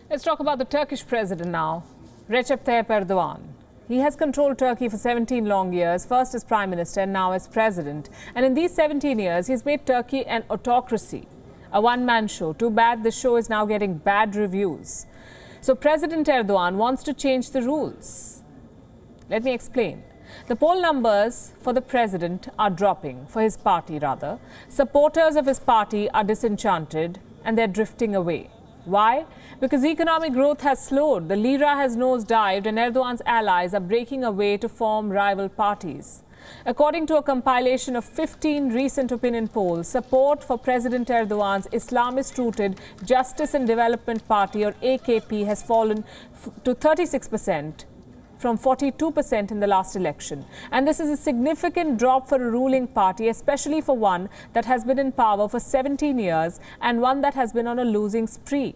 Let's talk about the Turkish president now, Recep Tayyip Erdogan. He has controlled Turkey for 17 long years, first as prime minister and now as president. And in these 17 years, he's made Turkey an autocracy, a one-man show. Too bad the show is now getting bad reviews. So President Erdogan wants to change the rules. Let me explain. The poll numbers for the president are dropping, for his party rather. Supporters of his party are disenchanted and they're drifting away. Why? Because economic growth has slowed, the lira has nosedived and Erdogan's allies are breaking away to form rival parties. According to a compilation of 15 recent opinion polls, support for President Erdogan's Islamist-rooted Justice and Development Party, or AKP, has fallen to 36% from 42% in the last election. And this is a significant drop for a ruling party, especially for one that has been in power for 17 years and one that has been on a losing spree.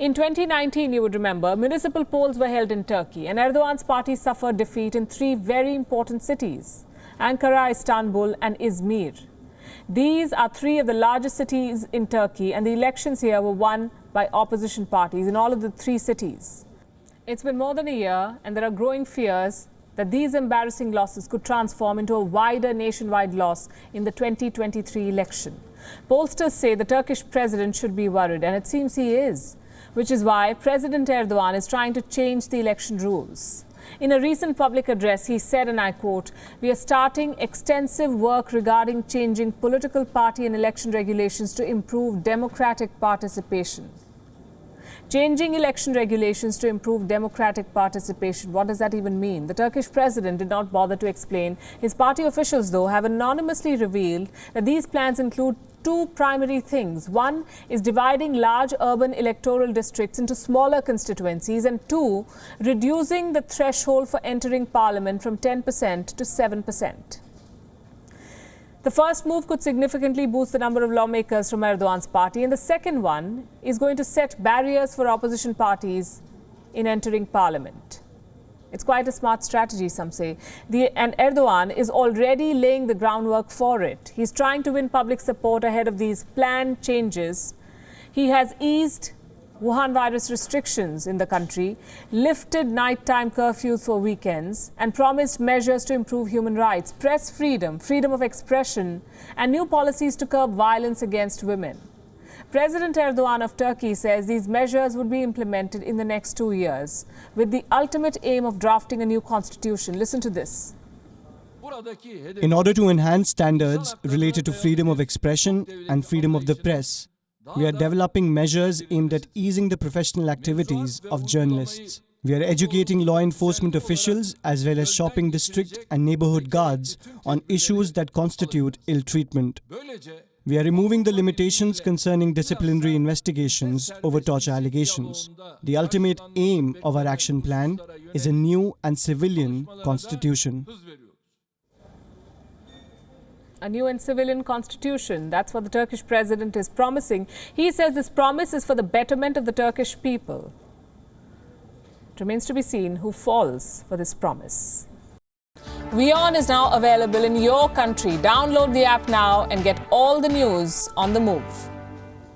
In 2019, you would remember, municipal polls were held in Turkey and Erdogan's party suffered defeat in three very important cities: Ankara, Istanbul and Izmir. These are three of the largest cities in Turkey and the elections here were won by opposition parties in all of the three cities. It's been more than a year and there are growing fears that these embarrassing losses could transform into a wider nationwide loss in the 2023 election. Pollsters say the Turkish president should be worried, and it seems he is, which is why President Erdogan is trying to change the election rules. In a recent public address, he said, and I quote, "We are starting extensive work regarding changing political party and election regulations to improve democratic participation." Changing election regulations to improve democratic participation. What does that even mean? The Turkish president did not bother to explain. His party officials, though, have anonymously revealed that these plans include two primary things. One is dividing large urban electoral districts into smaller constituencies, and two, reducing the threshold for entering parliament from 10% to 7%. The first move could significantly boost the number of lawmakers from Erdogan's party, and the second one is going to set barriers for opposition parties in entering parliament. It's quite a smart strategy, some say. And Erdogan is already laying the groundwork for it. He's trying to win public support ahead of these planned changes. He has eased Wuhan virus restrictions in the country, lifted nighttime curfews for weekends, and promised measures to improve human rights, press freedom, freedom of expression, and new policies to curb violence against women. President Erdogan of Turkey says these measures would be implemented in the next 2 years, with the ultimate aim of drafting a new constitution. Listen to this. In order to enhance standards related to freedom of expression and freedom of the press, we are developing measures aimed at easing the professional activities of journalists. We are educating law enforcement officials as well as shopping district and neighborhood guards on issues that constitute ill treatment. We are removing the limitations concerning disciplinary investigations over torture allegations. The ultimate aim of our action plan is a new and civilian constitution. A new and civilian constitution. That's what the Turkish president is promising. He says this promise is for the betterment of the Turkish people. It remains to be seen who falls for this promise. WION is now available in your country. Download the app now and get all the news on the move.